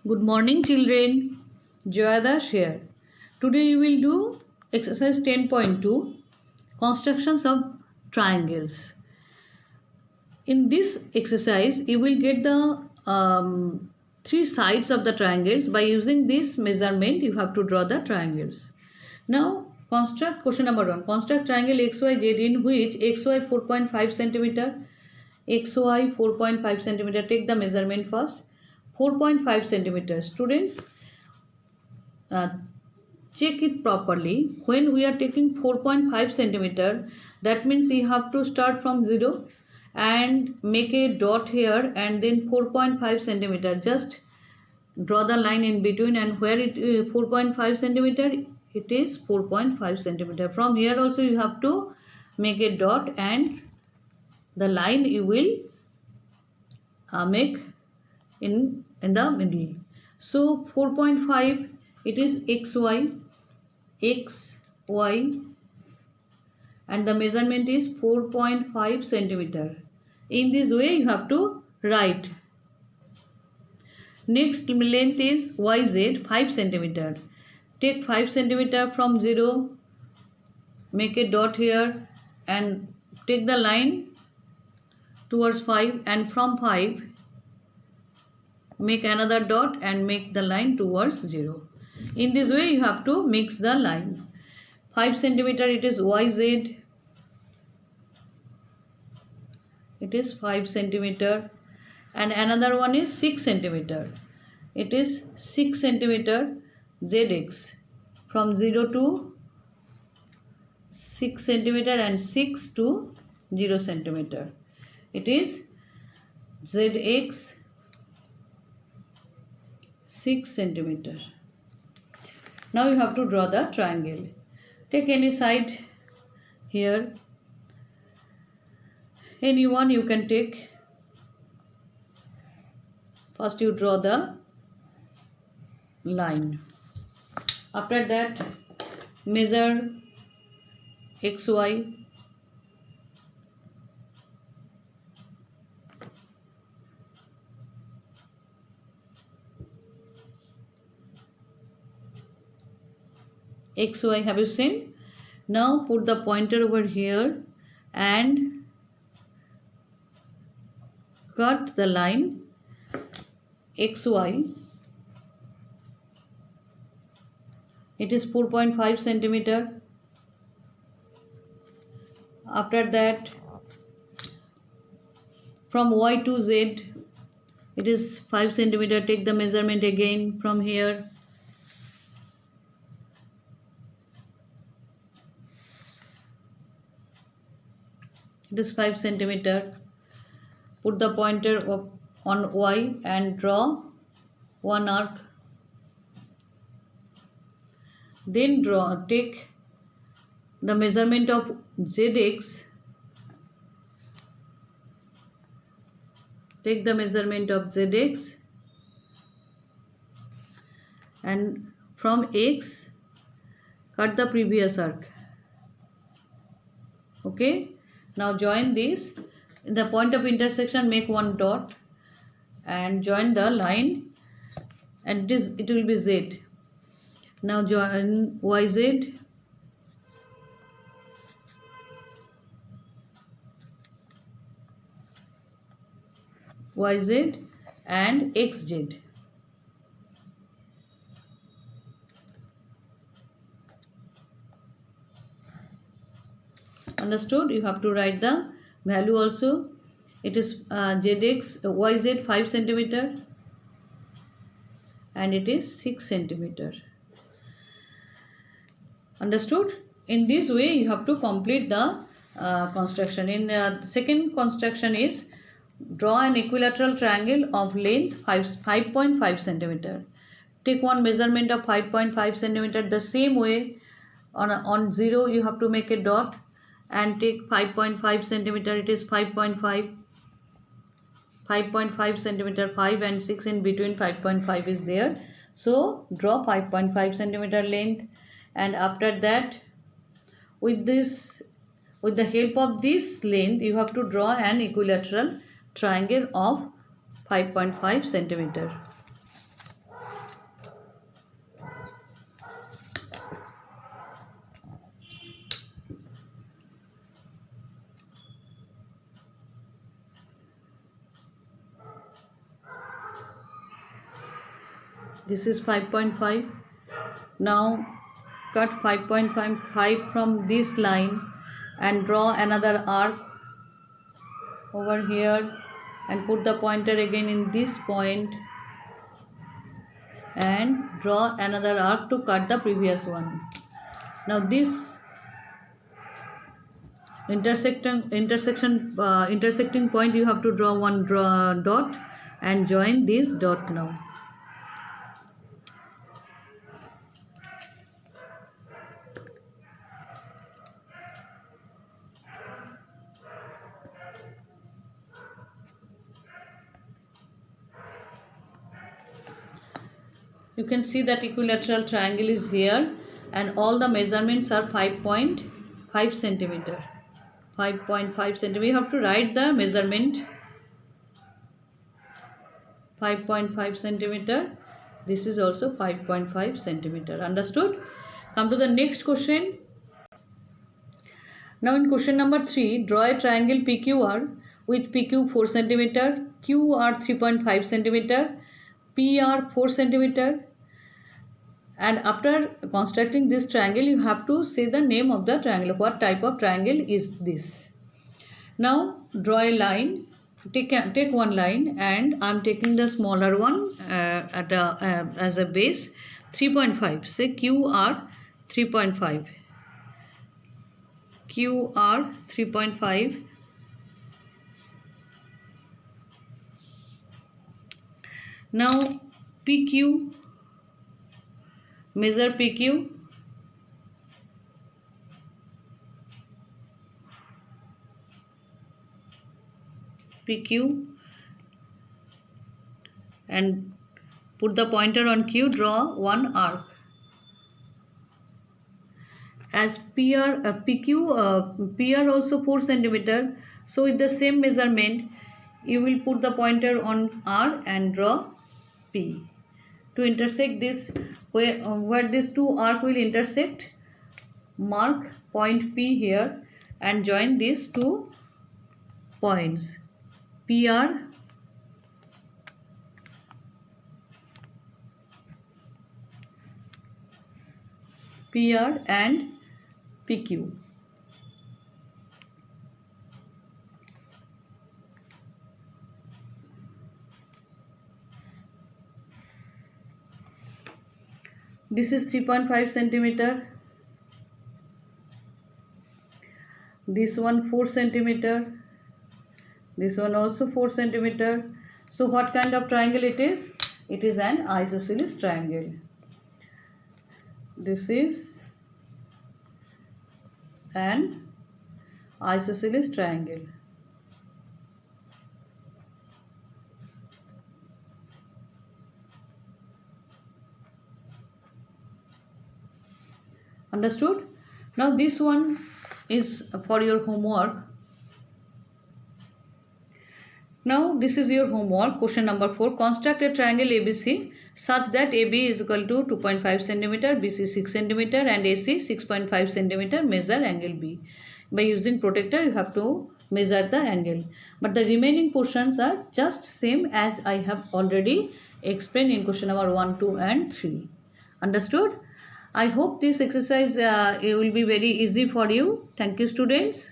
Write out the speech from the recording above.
Good morning, children. Joyadash here. Today you will do exercise 10.2 constructions of triangles. In this exercise, you will get the three sides of the triangles. By using this measurement, you have to draw the triangles. Now, construct question number 1. Construct triangle XYZ in which XY 4.5 centimeter, XY 4.5 centimeter. Take the measurement first. 4.5 centimeters. Students, uh, check it properly. When we are taking 4.5 centimeter, that means you have to start from 0 and make a dot here and then 4.5 centimeter. Just draw the line in between, and where it 4.5 centimeter, it is 4.5 centimeter. From here also you have to make a dot and the line you will make in the middle. So 4.5, it is xy, and the measurement is 4.5 centimeter. In this way you have to write. Next length is YZ 5 centimeter. Take 5 centimeter from 0, make a dot here and take the line towards 5, and from 5 make another dot and make the line towards 0. In this way you have to mix the line. 5 centimeter, it is YZ, it is 5 centimeter, and another one is 6 centimeter, it is 6 centimeter ZX, from 0 to 6 centimeter and 6 to 0 centimeter, it is ZX 6 centimeter. Now you have to draw the triangle. Take any side here, any one you can take. First you draw the line. After that, measure XY. XY, have you seen? Now put the pointer over here and cut the line XY. It is 4.5 centimeter. After that, from Y to Z, it is 5 centimeter. Take the measurement again from here. It is 5 centimeter. Put the pointer on Y and draw one arc. Then take the measurement of ZX. Take the measurement of ZX, and from X cut the previous arc. Okay. Now join this. In the point of intersection, make one dot and join the line, and it will be Z. Now join YZ, YZ and XZ. Understood? You have to write the value also. It is ZX, YZ 5 centimeter and it is 6 centimeter. Understood? In this way you have to complete the construction. In second construction is draw an equilateral triangle of length 5.5 centimeter. Take one measurement of 5.5 centimeter. The same way on 0 you have to make a dot and take 5.5 centimeter. It is 5.5 centimeter, 5 and 6 in between 5.5 is there. So draw 5.5 centimeter length, and after that with the help of this length you have to draw an equilateral triangle of 5.5 centimeter. This is 5.5. Now cut 5.5 from this line and draw another arc over here and put the pointer again in this point and draw another arc to cut the previous one. Now this intersecting point, you have to draw one dot and join this dot now. You can see that equilateral triangle is here and all the measurements are 5.5 centimeter. 5.5 centimeter. You have to write the measurement. 5.5 centimeter. This is also 5.5 centimeter. Understood? Come to the next question. Now in question number 3, draw a triangle PQR with PQ 4 centimeter, QR 3.5 centimeter, PR 4 centimeter, and after constructing this triangle you have to say the name of the triangle. What type of triangle is this? Now draw a line. Take one line and I am taking the smaller one as a base. 3.5. Say QR 3.5. QR 3.5. Now PQ, measure PQ. PQ and put the pointer on Q, draw one arc. As PR also 4 centimeter, so with the same measurement you will put the pointer on R and draw P. To intersect this, where these two arcs will intersect, mark point P here and join these two points, PR and PQ. This is 3.5 centimeter. This one 4 centimeter. This one also 4 centimeter. So what kind of triangle it is? It is an isosceles triangle. This is an isosceles triangle. Understood? Now this one is for your homework. Now this is your homework. Question number 4. Construct a triangle ABC such that AB is equal to 2.5 centimeter, BC 6 centimeter and AC 6.5 centimeter. Measure angle B. By using protractor you have to measure the angle. But the remaining portions are just same as I have already explained in question number 1, 2 and 3. Understood? I hope this exercise will be very easy for you. Thank you, students.